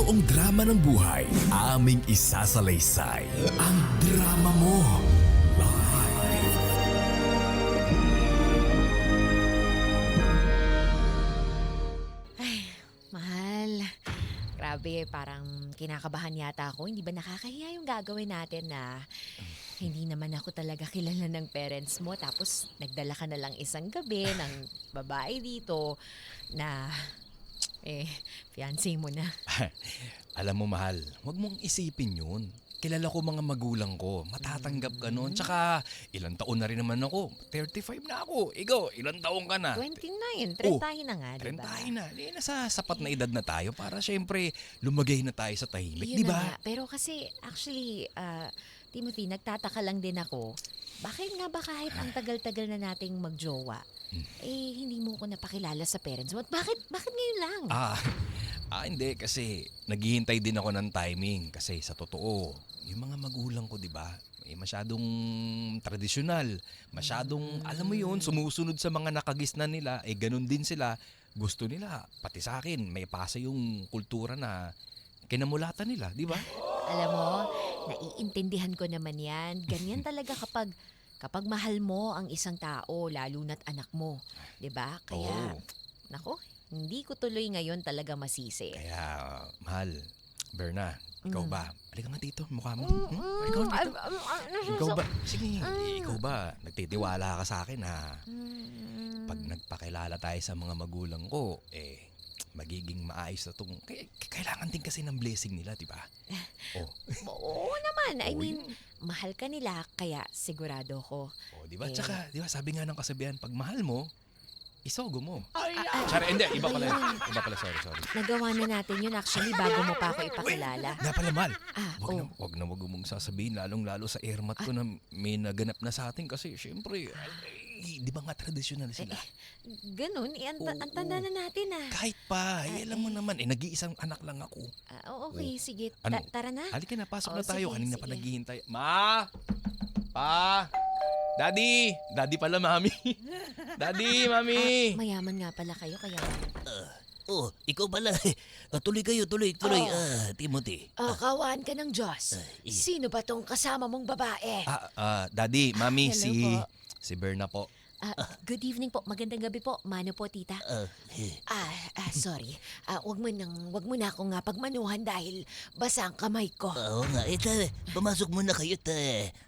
buong drama ng buhay, aming isasalaysay. Ang drama mo. Live. Mahal, grabe, parang kinakabahan yata ako. Hindi ba nakakahiya yung gagawin natin na hindi naman ako talaga kilala ng parents mo. Tapos nagdala ka na lang isang gabi ng babae dito na, fiancé mo na. Alam mo mahal, wag mong isipin yun. Kilala ko mga magulang ko, matatanggap ka nun. Tsaka ilang taon na rin naman ako, 35 na ako. Ikaw, ilang taon ka na? 29, 30 na nga, diba? 30 na. Nasa sapat na edad na tayo para syempre lumagay na tayo sa tahimik, Yun di na ba? nga. Pero kasi actually, Timothy, nagtataka lang din ako. Bakit nga ba kahit ang tagal-tagal na nating magjowa, hindi mo ko napakilala sa parents mo? At bakit ngayon lang? Hindi kasi naghihintay din ako ng timing kasi sa totoo, yung mga magulang ko, 'di ba? Masyadong tradisyonal, masyadong alam mo 'yun, sumusunod sa mga nakagisnan nila, ganun din sila. Gusto nila pati sa akin may pasa yung kultura na kinamulatan nila, 'di ba? Alam mo, naiintindihan ko naman yan. Ganyan talaga kapag mahal mo ang isang tao, lalo na't anak mo. 'Di ba? Kaya, Oo. nako, hindi ko tuloy ngayon talaga masisi. Kaya mahal, Berna, ikaw ba? Halika nga dito, mukha mo. Ikaw dito. Ikaw ba? Sige, ikaw ba? Nagtitiwala ka sa akin ha? Pag nagpakilala tayo sa mga magulang ko, magiging maayos na itong... Kailangan din kasi ng blessing nila, di ba? Oo naman. I Oo, mean, mahal ka nila, kaya sigurado ko. Di ba? Eh. Tsaka, di ba, sabi nga ng kasabihan, pag mahal mo, isogo mo. Ah, Hindi, iba pala. Iba pala, sorry. Nagawa na natin yun actually bago mo pa ako ipakilala. Nga pala, mahal. Oh. Wag mong sasabihin, lalong-lalo sa airmat ko na may naganap na sa atin kasi syempre, di ba nga tradisyonal sila? Ganun, ang tanda na natin Kahit pa, alam mo naman, nag-iisang anak lang ako. Okay, sige. Ano? Tara na. Halika na, pasok Oo, na tayo. sige, Kanina pa sige. naghihintay. Ma! Pa! Daddy! Daddy pala, mami. Daddy, mami! Mayaman nga pala kayo, kaya... Ikaw pala. Tuloy kayo, tuloy. Timothy. Kawan ka ng Diyos. Sino ba tong kasama mong babae? Daddy, mami, hello po. si Berna po. Good evening po. Magandang gabi po. Mano po, tita? Sorry. Wag mo na akong pagmanuhan dahil basa ang kamay ko. Oo nga, pumasok muna kayo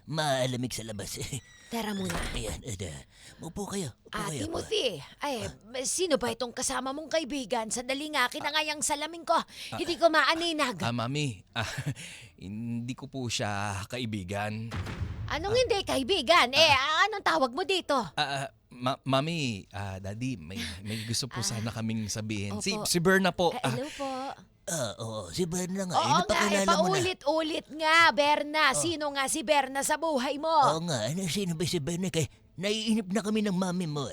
maalamig sa labas. Tara muna. Ayan, upo kayo. Timothy, sino ba itong kasama mong kaibigan? Sandali nga, kinangayang salamin ko. Hindi ko maaninag. Mami, hindi ko po siya kaibigan. Anong hindi kaibigan? Anong tawag mo dito? Mami, Daddy, may gusto po sana kaming sabihin. Opo. Si Berna po. Hello po. Si Berna nga. Oo nga, napakilala mo na. paulit-ulit nga, Berna. Sino nga si Berna sa buhay mo? Oo nga, sino ba si Berna? Kaya naiinip na kami ng mami mo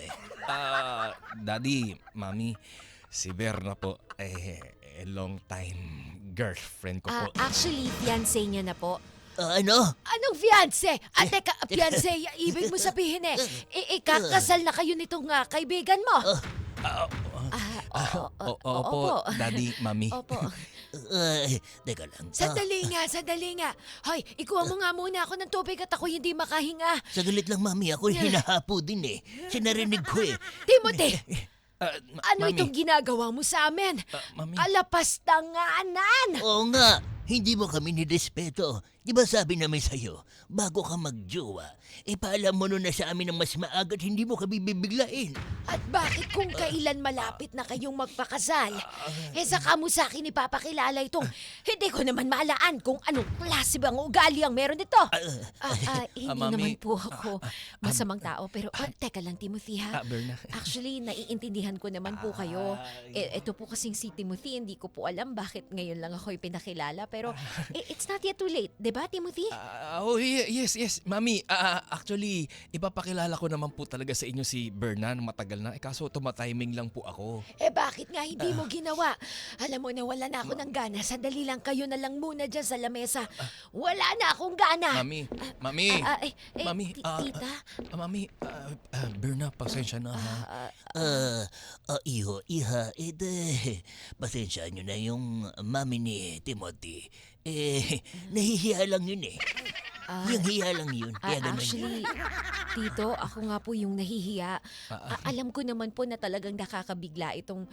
Daddy, Mami, si Berna po, long time girlfriend ko po. Actually, fiancé niya na po. Ano? Anong fiancé? Teka, fiancé, ibig mo sabihin ikakasal na kayo nitong kaibigan mo? Opo, Daddy, Mami. Opo. Teka lang. Sandali nga. Hoy, ikuha mo nga muna ako ng tubig at ako hindi makahinga. Sagalit lang, mami. Ako hinahapo din Sinarinig ko Timothy, ano Mami. itong ginagawa mo sa amin? Mami. Kalapastanganan! Oo nga, hindi mo kami nirespeto. Di ba sabi namin sa'yo, bago ka magjowa, paalam mo nun na sa amin ng mas maaga at hindi mo kami bibiglain. At bakit kung kailan malapit na kayong magpakasal, saka mo sa akin ipapakilala itong hindi ko naman maalaan kung anong klase bang ugali ang meron nito. Hindi Mami. naman po ako masamang tao, pero teka lang, Timothy ha. Berna. Actually, naiintindihan ko naman po kayo. Ito po kasing si Timothy, hindi ko po alam bakit ngayon lang ako ipinakilala, pero it's not yet too late, di ba? ba, Timothy? Yes, Mami. Actually, ipapakilala ko naman po talaga sa inyo si Berna na matagal na. Kaso tumatiming lang po ako. Bakit nga hindi mo ginawa? Alam mo na wala na ako ng gana. Sandali lang, kayo na lang muna dyan sa lamesa. Wala na akong gana. Mami. Mami, tita? Mami, Berna, pasensya na ha. Iho, iha, pasensya nyo na yung mami ni Timothy. Nahihiya lang yun eh. Yung hiya lang yun. Kaya ganun. Actually, Tito, ako nga po yung nahihiya. Alam ko naman po na talagang nakakabigla itong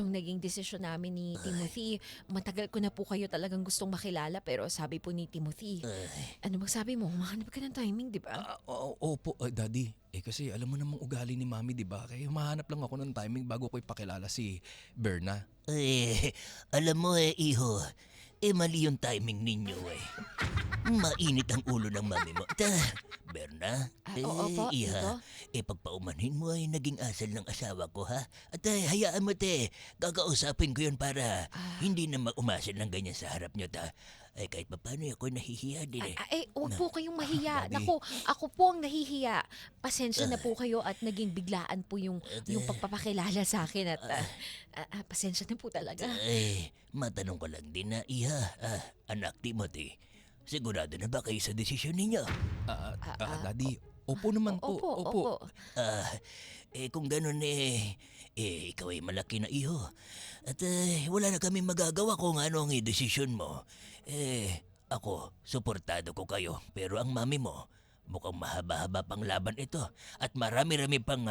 naging desisyon namin ni Timothy. Matagal ko na po kayo talagang gustong makilala pero sabi po ni Timothy, ano magsabi mo? Mahanap ka ng timing, di ba? Opo, Daddy. Kasi alam mo namang ugali ni Mami, di ba? Kaya mahanap lang ako ng timing bago ko ipakilala si Berna. Alam mo iho, mali yung timing ninyo Mainit ang ulo ng mami mo. Berna, Opo, iha, pagpaumanhin mo ay naging asal ng asawa ko ha. At hayaan mo kakausapin ko yun para hindi na umasal ng ganyan sa harap nyo kahit pa paano ako nahihiya din Huwag po kayong mahiya. Daddy. Naku, ako po ang nahihiya. Pasensya na po kayo at naging biglaan po yung pagpapakilala sa akin at pasensya na po talaga. Matanong ko lang din na iha, anak Timothy, sigurado na ba kayo sa desisyon ninyo? Daddy, opo naman po. Opo. Kung ganun ikaw ay malaki na iho. At wala na kami magagawa kung ano ang desisyon mo. Ako, suportado ko kayo. Pero ang mami mo, mukhang mahaba-haba pang laban ito. At marami-rami pang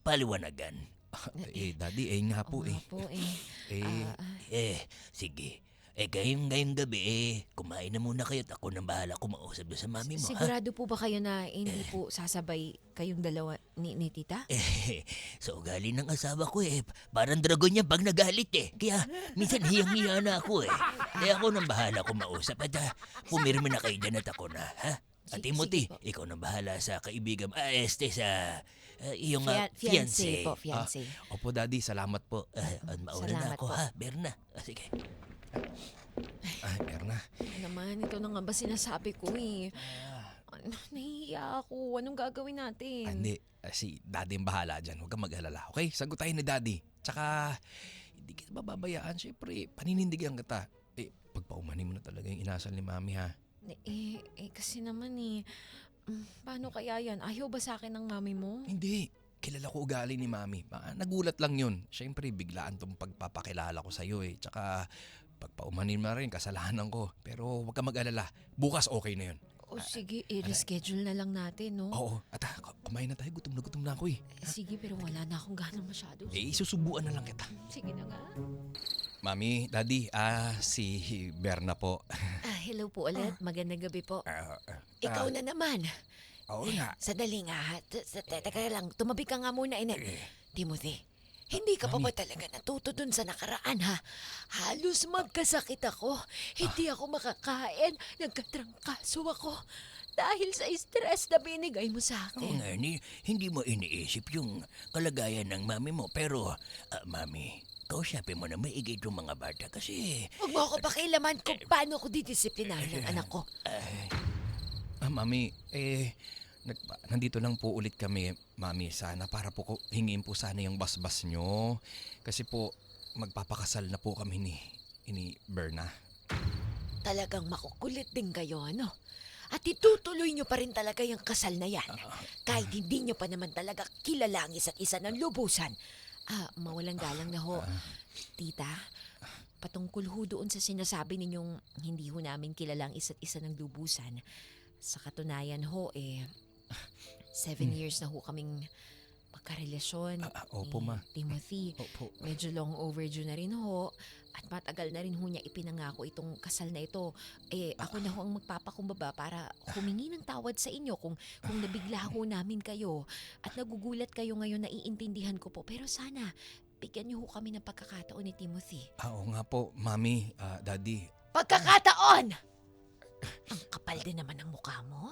paliwanagan. Daddy, nga po Oo nga po Sige. Ngayong gabi, kumain na muna kayo at ako nang bahala kumausap doon sa mami mo, ha? Sigurado po ba kayo na hindi po sasabay kayong dalawa ni tita? Sa ugali ng asawa ko parang dragon niya pag nagalit Kaya minsan hiyang-hiya na ako Kaya ako nang bahala kumausap at pumirmi na kayo dyan at ako na, ha? At Timothy, sige po. ikaw nang bahala sa kaibigan, sa iyong Fiancé fiancé. po, fiancé. Opo, Daddy, salamat po. Mauna na Salamat ako, po. ha? Berna. Sige. Berna. Naman, ito na nga ba sinasabi ko nahihiya ako. Anong gagawin natin? Hindi, si Daddy ang bahala dyan. Huwag kang mag-alala. Okay, sagutain ni Daddy. Tsaka, hindi kita mababayaan. Siyempre, paninindigan kita. Pagpaumanin mo na talaga yung inasal ni Mami, ha? Kasi naman paano kaya yan? Ayaw ba sa akin ng mami mo? Hindi. Kilala ko ugali ni Mami. Nagulat lang yun. Siyempre, biglaan tong pagpapakilala ko sa'yo Tsaka, pagpaumanin mo na rin, kasalanan ko. Pero huwag kang mag-alala. Bukas okay na yun. Sige, i-reschedule na lang natin, no? Oo. At kumain na tayo. Gutom na ako Sige, pero wala na akong gana masyado. Susubuan na lang kita. Sige na nga. Mami, Daddy, si Berna po. Hello po ulit. Magandang gabi po. Ikaw na naman. Oo nga. Sadali nga. Teka lang. Tumabi ka nga muna, Timothy, hindi ka pa ba talaga natuto dun sa nakaraan, ha? Halos magkasakit ako. Hindi ako makakain. Nagkatrangkaso ako. Dahil sa stress na binigay mo sa Oo akin. nga, hindi mo iniisip yung kalagayan ng mami mo. Pero, mami, kausapin mo na maigay yung mga bata kasi... Huwag mo ako pakialaman kung paano ko didisiplinahin ng anak ko. Mami, nandito lang po ulit kami, Mami. Sana para po hingin po sana yung basbas nyo. Kasi po, magpapakasal na po kami ni Berna. Talagang makukulit din kayo, ano? At itutuloy nyo pa rin talaga yung kasal na yan. Kahit hindi nyo pa naman talaga kilala ang isa't isa ng lubusan. Mawalang galang na ho. Tita, patungkol ho doon sa sinasabi ninyong hindi ho namin kilala ang isa't isa ng lubusan. Sa katunayan ho, 7 years na ho kaming magkarelasyon. Opo, ni Ma. Timothy. Opo. Medyo long overdue na rin ho. At matagal na rin ho niya ipinangako itong kasal na ito. Ako na ho ang magpapakumbaba para humingi ng tawad sa inyo kung nabigla ho namin kayo. At nagugulat kayo ngayon na iintindihan ko po. Pero sana, bigyan niyo ho kami ng pagkakataon ni Timothy. Oo nga po, Mami, Daddy. Pagkakataon! Ang kapal din naman ng mukha mo.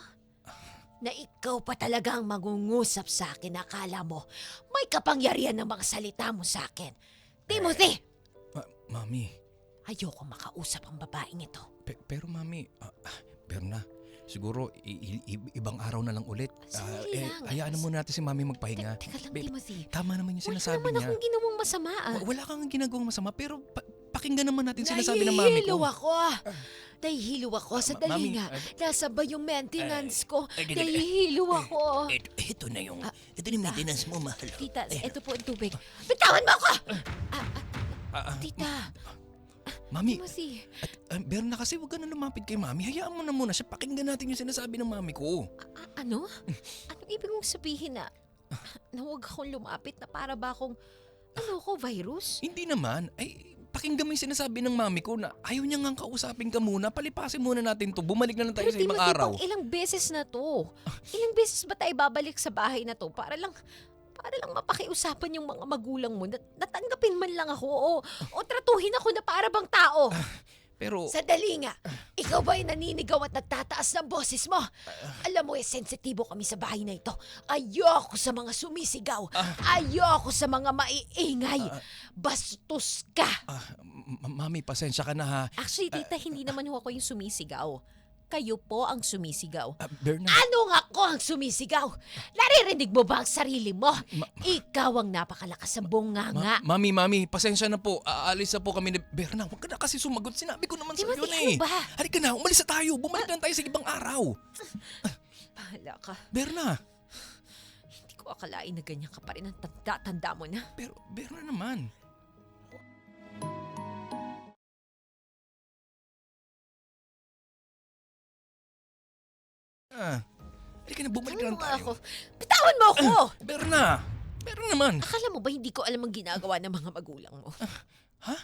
Na ikaw pa talaga ang mangungusap sa akin. Akala mo, may kapangyarihan ng mga salita mo sa akin. Timothy! Mami, Ayoko makausap ang babaeng ito. pero Mami, Berna, siguro ibang araw na lang ulit. Sandali lang. Hayaan na muna natin si Mami magpahinga. Teka lang, Babe, Timothy. Tama naman yung Wala sinasabi naman niya. akong ginawang masama Wala kang ginagawang masama, pero pakinggan naman natin sinasabi ng Mami ko. Nahihilo ako. Sa Mami, dali nga. Nasa ba yung maintenance ko? ay, Nahihilo ako. Ito na yung... Ito na yung maintenance mo, mahal. Tita, ito po ang tubig. Bitawan mo ako! Tita, Mami, Timothy. Berna kasi huwag ka na lumapit kay Mami. Hayaan mo na muna siya. Pakinggan natin yung sinasabi ng Mami ko. Ano? Anong ibig mong sabihin na huwag akong lumapit na para ba akong virus? Hindi naman. Ay, pakinggan mo yung sinasabi ng Mami ko na ayaw niya nga kausapin ka muna. Palipasin muna natin to. Bumalik na lang tayo Pero sa ibang Timothy, araw. pang ilang beses na to. Ilang beses ba tayo babalik sa bahay na to para lang mapakiusapan yung mga magulang mo. Natanggapin man lang ako o tratuhin ako na para bang tao. Pero, Sadali nga, ikaw ba ay naninigaw at nagtataas ng boses mo? Alam mo, sensitibo kami sa bahay na ito. Ayoko sa mga sumisigaw. Ayoko sa mga maiingay. Bastos ka. Mami, pasensya ka na ha. Actually, tita, hindi naman ho ako yung sumisigaw. Kayo po ang sumisigaw. Berna, Anong ako ang sumisigaw? Naririnig mo ba ang sarili mo? Ikaw ang napakalakas ng bunganga. Mami, pasensya na po. Aalis na po kami ni Berna. Huwag ka na kasi sumagot. Sinabi ko naman sa iyo Timothy, na ano ba? Halika na, umalis na tayo. Bumalik na tayo sa ibang araw. Bahala ka. Berna, Hindi ko akalain na ganyan ka pa rin ang tanda mo na. pero Berna naman. Halika na, bumalik na Ano lang nga tayo. ako? Bitawan mo ako! Berna naman. Akala mo ba hindi ko alam ang ginagawa ng mga magulang mo? Ha?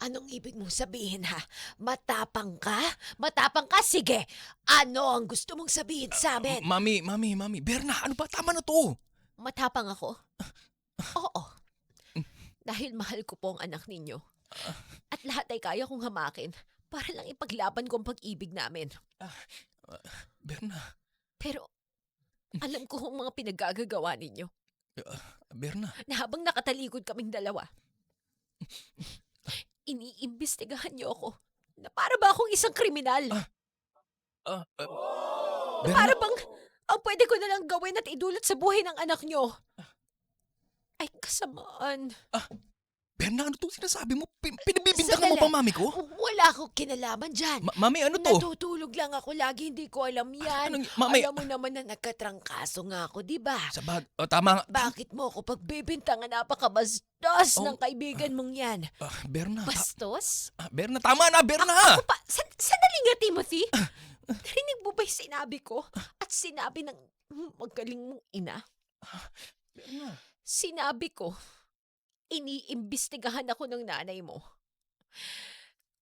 Anong ibig mong sabihin ha? Matapang ka? Matapang ka? Sige! Ano ang gusto mong sabihin sa amin? Mami. Berna, ano ba? Tama na to. Matapang ako? Oo. Dahil mahal ko po ang anak ninyo. At lahat ay kaya kong hamakin para lang ipaglaban ko ang pag-ibig namin. Berna. Pero alam ko ang mga pinaggagawa ninyo Berna. na habang nakatalikod kaming dalawa, iniimbestigahan niyo ako na para ba akong isang kriminal? Berna. Para bang ang pwede ko na lang gawin at idulot sa buhay ng anak niyo ay kasamaan. Berna, ano itong sinasabi mo? Pinabibintangan mo pa mami ko? Wala akong kinalaman dyan. Mami, ano to? Natutulog lang ako lagi, hindi ko alam yan. Mami, Alam mo naman na nagkatrangkaso nga ako, di ba? tama nga. Bakit mo ako pagbibintangan? Napakabastos Oh. ng kaibigan mong yan. Berna, Bastos? Berna, tama na, Berna! Ako pa, sandali nga, Timothy. Narinig mo ba yung sinabi ko? At sinabi ng magaling mong ina? Berna. Sinabi ko, iniimbestigahan ako ng nanay mo.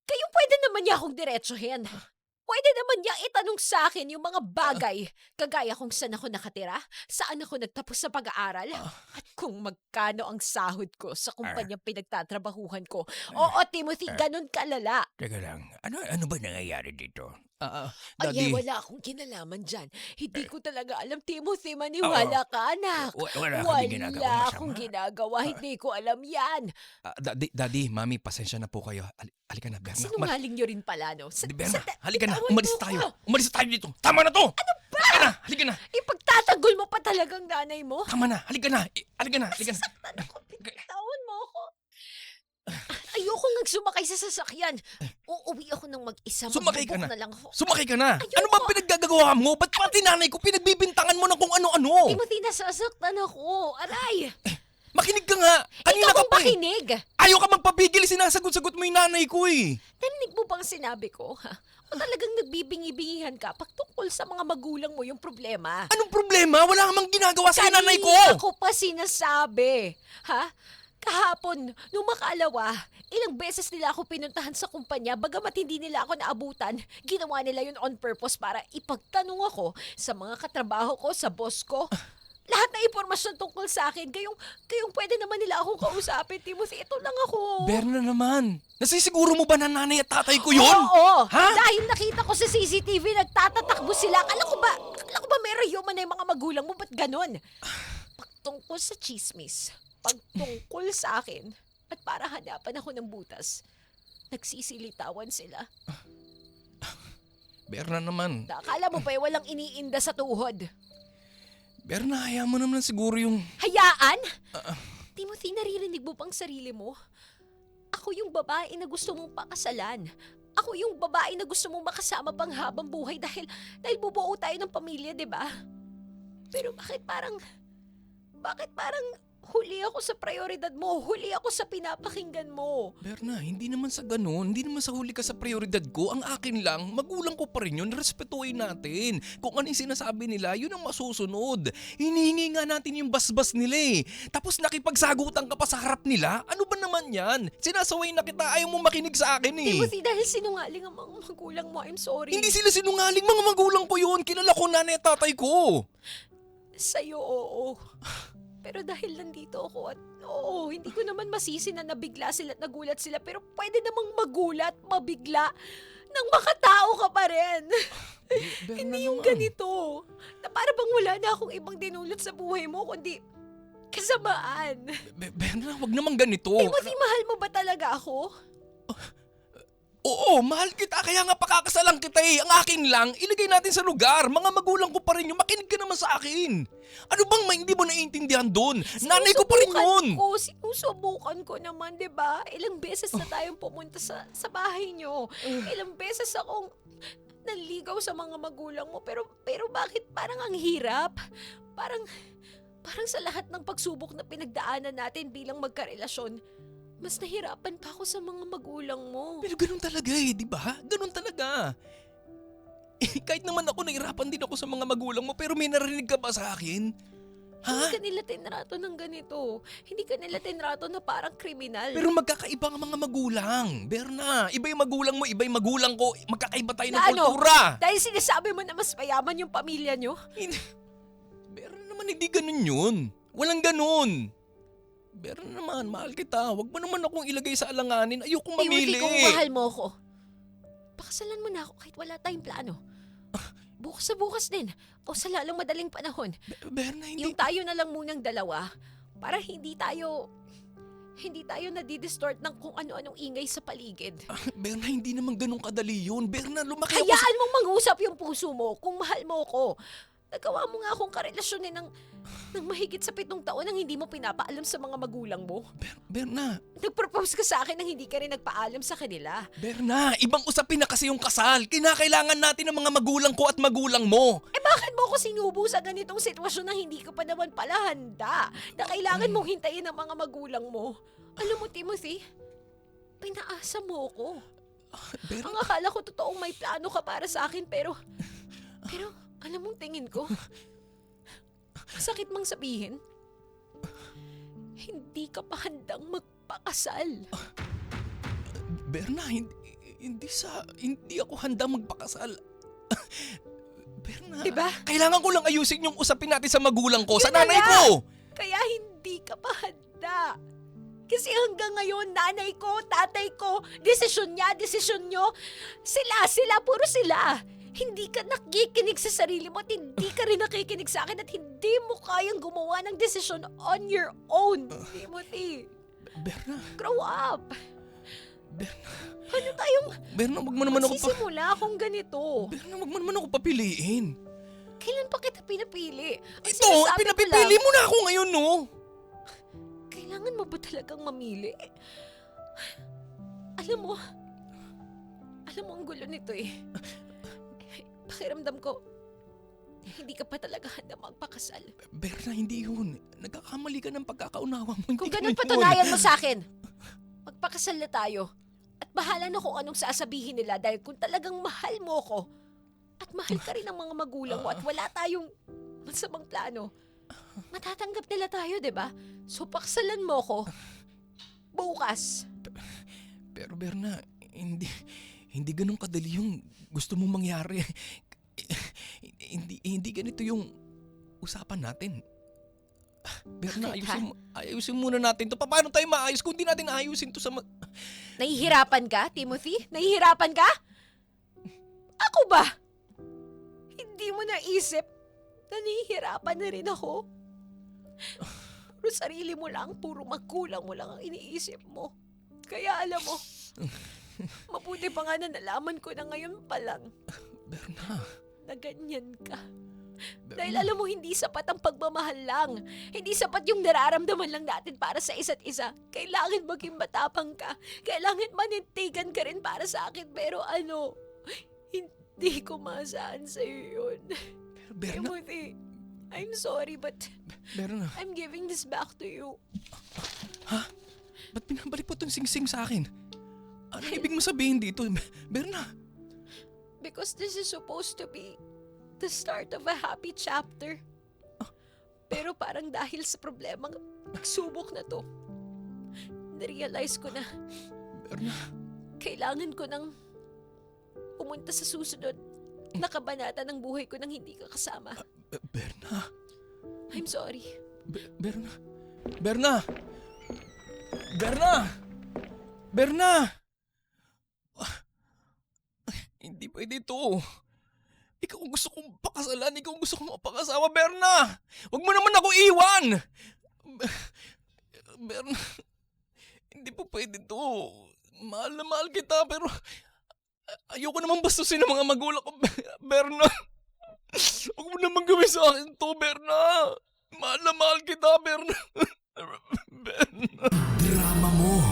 Kayo pwede naman niya akong diretsuhin. Pwede naman niya itanong sa akin yung mga bagay, kagaya kung saan ako nakatira, saan ako nagtapos sa pag-aaral, at kung magkano ang sahod ko sa kumpanyang pinagtatrabahuhan ko. Oo, Timothy, ganun kalala. Teka lang, ano ba nangyayari dito? Daddy. Ay, wala akong kinalaman dyan. Hindi ko talaga alam, Timothy, maniwala ka, anak. Wala kami ginagawang masama. akong ginagawa, hindi ko alam yan. Daddy, mami, pasensya na po kayo. Halika na, Berna. Sinungaling nyo rin pala, no? Berna, halika na. bitawan Umalis mo tayo. ko. Umalis tayo dito. Tama na to! Ano ba? Halika na. Ipagtatanggol mo pa talagang nanay mo? Tama na. Halika na. Halika na. Nasasaktan ako. Bitawan mo ako. Ayoko nga sumakay sa sasakyan. Uuwi ako ng mag-isa. Sumakay ka Magbubok na. lang ako. Sumakay ka na. Ayoko. Ano bang pinaggagawa mo? Ba't pati nanay ko pinagbibintangan mo ng kung ano-ano? Timothy, nasasaktan ako. Aray! Makinig ka nga. Kanina Ikaw ka ang pa eh. makinig. Ayaw ka magpapigil. Sinasagot-sagot mo yung nanay ko eh. Narinig mo bang sinabi ko? Ha? O talagang nagbibingi-bingihan ka pag tungkol sa mga magulang mo yung problema? Anong problema? Wala kang mang ginagawa sa nanay ko. Kanina ko pa sinasabi. Ha? Kahapon, nung makalawa, ilang beses nila ako pinuntahan sa kumpanya, bagamat hindi nila ako naabutan, ginawa nila yun on purpose para ipagtanong ako sa mga katrabaho ko, sa boss ko. Lahat na impormasyon tungkol sa akin, kayong pwede naman nila akong kausapin, Timothy, ito lang ako. Berna naman. Nasisiguro mo ba na nanay at tatay ko yun? Oo, Ha? dahil nakita ko sa CCTV, nagtatatakbo sila. Kala ko ba may rayuma na yung mga magulang mo, ba't ganon? Pagtungkol sa chismis, pagtungkol sa akin, at para hanapan ako ng butas, nagsisilitawan sila. Berna naman. Akala mo ba walang iniinda sa tuhod? Berna, hayaan mo naman siguro yung... Hayaan? Timothy, naririnig mo bang sarili mo? Ako yung babae na gusto mong pakasalan. Ako yung babae na gusto mong makasama pang habang buhay dahil bubuo tayo ng pamilya, di ba? Pero bakit parang huli ako sa prioridad mo, huli ako sa pinapakinggan mo? Berna, hindi naman sa ganun. Hindi naman sa huli ka sa prioridad ko. Ang akin lang, magulang ko pa rin yun. Respetuhin natin. Kung ano yung sinasabi nila, yun ang masusunod. Hinihingi nga natin yung basbas nila eh. Tapos nakipagsagutan ka pa sa harap nila? Ano ba naman yan? Sinasaway na kita, ayaw mo makinig sa akin eh. Timothy, dahil sinungaling ang mga magulang mo, I'm sorry. Hindi sila sinungaling, mga magulang ko yun. Kilala ko nanay at tatay ko. Sa'yo, oo. Pero dahil nandito ako at oo, hindi ko naman masisi na nabigla sila at nagulat sila. Pero pwede namang magulat, mabigla, nang makatao ka pa rin. Hindi yung ganito. Na para bang wala na akong ibang dinulot sa buhay mo, kundi kasamaan. Berna, wag naman ganito. Timothy, mahal mo ba talaga ako? Oo, mahal kita, kaya nga pakakasalan kita eh. Ang akin lang, ilagay natin sa lugar. Mga magulang ko pa rin yun, makinig ka naman sa akin. Ano bang hindi mo naiintindihan doon? Nanay ko pa rin yun. Sinusubukan ko naman, di ba? Ilang beses na tayong pumunta sa bahay nyo. Ilang beses akong naligaw sa mga magulang mo. Pero bakit parang ang hirap? Parang sa lahat ng pagsubok na pinagdaanan natin bilang magkarelasyon, mas nahirapan pa ako sa mga magulang mo. Pero ganun talaga eh, di ba? Ganun talaga. Kahit naman ako, nahirapan din ako sa mga magulang mo, pero may narinig ka ba sa akin? Hindi ka nila tinrato ng ganito. Hindi ka nila tinrato na parang kriminal. Pero magkakaiba ang mga magulang. Berna, iba yung magulang mo, iba yung magulang ko. Magkakaiba tayo ng Na ano? kultura. Dahil sinasabi mo na mas mayaman yung pamilya nyo? Hindi. Berna naman, hindi ganun yun. Walang ganun. Berna naman, mahal kita. Huwag mo naman akong ilagay sa alanganin. Ayokong mamili. Timothy, kung mahal mo ako, pakasalan mo na ako kahit wala tayong plano. Bukas sa bukas din. O sa lalong madaling panahon. Berna, hindi. Yung tayo na lang munang dalawa para hindi tayo nadidistort ng kung ano-anong ingay sa paligid. Berna, hindi naman ganun kadali yun. Berna, lumaki ako sa... Hayaan mong mangusap yung puso mo kung mahal mo ko. Nagawa mo nga akong karelasyonin ng mahigit sa 7 taon nang hindi mo pinapaalam sa mga magulang mo. Berna, Nag-propose ka sa akin nang hindi ka rin nagpaalam sa kanila. Berna, ibang usapin na kasi yung kasal. Kinakailangan natin ng mga magulang ko at magulang mo. Eh bakit mo ako sinubo sa ganitong sitwasyon na hindi ka pa naman pala handa? Na kailangan mong hintayin ang mga magulang mo. Alam mo, Timothy, pinaasa mo ko. Berna, Ang akala ko totoong may plano ka para sa akin pero alam mong tingin ko, masakit mang sabihin, hindi ka pa handang magpakasal. Berna, hindi ako handa magpakasal. Berna, Diba? kailangan ko lang ayusin yung usapin natin sa magulang ko, sa Yun na nanay nga. ko. Kaya hindi ka pa handa. Kasi hanggang ngayon, nanay ko, tatay ko, desisyon niya, desisyon nyo, sila, puro sila. Hindi ka nakikinig sa sarili mo at hindi ka rin nakikinig sa akin at hindi mo kayang gumawa ng desisyon on your own, Timothy. Berna, Grow up. Berna, Ano tayong Berna, wag mo naman ako magsisimula kung ganito? Berna, wag mo naman ako papiliin. Kailan pa kita pinapili? Ang Ito, sinasabi ko pinapipili lang, mo na ako ngayon, no? kailangan mo ba talagang mamili? Alam mo ang gulo nito eh. Pakiramdam ko, hindi ka pa talaga handa magpakasal. Berna, hindi yun. Nagkakamali ka ng pagkakaunawa mo. Hindi Kung ganun ganun yun. patunayan mo sa akin, magpakasal na tayo. At bahala na kung anong sasabihin nila dahil kung talagang mahal mo ko at mahal ka rin ng mga magulang mo at wala tayong masamang plano, matatanggap nila tayo, di ba? So pakasalan mo ko bukas. Pero Berna, hindi ganun kadali yung gusto mong mangyari. Hindi ganito yung usapan natin. Berna, Bakit, ayusin muna natin to. Paano tayo maayos kung di natin ayusin to sa... Nahihirapan ka, Timothy? Nahihirapan ka? Ako ba? Hindi mo naisip na nahihirapan na rin ako? Puro sarili mo lang, puro magkulang mo lang ang iniisip mo. Kaya alam mo, mabuti pa nga na nalaman ko na ngayon pa lang Berna. na ganyan ka. Dahil alam mo, hindi sapat ang pagmamahal lang. Hindi sapat yung nararamdaman lang natin para sa isa't isa. Kailangan maging matapang ka. Kailangan manintigan ka rin para sa akin. Pero hindi ko maasahan sa'yo yun. Pero Berna, Timothy, I'm sorry but Berna. I'm giving this back to you. Ha? Ba't pinabalik mo itong singsing sa akin? Ano ibig mo sabihin dito? Berna. Because this is supposed to be the start of a happy chapter. Pero parang dahil sa problema, pagsubok na to, narealize ko na Berna. kailangan ko nang pumunta sa susunod na kabanata ng buhay ko nang hindi ka kasama. Berna. I'm sorry. Berna. Berna. Berna. Berna. Hindi pwede ito. Ikaw ang gusto kong pakasalan. Ikaw ang gusto kong mapakasawa, Berna. Huwag mo naman ako iwan. Berna. Hindi po pwede ito. Mahal na mahal kita pero ayoko naman bastusin ng mga magulang ko, Berna. Huwag mo naman gawin sa akin to, Berna. Mahal na mahal kita, Berna. Berna. Drama mo.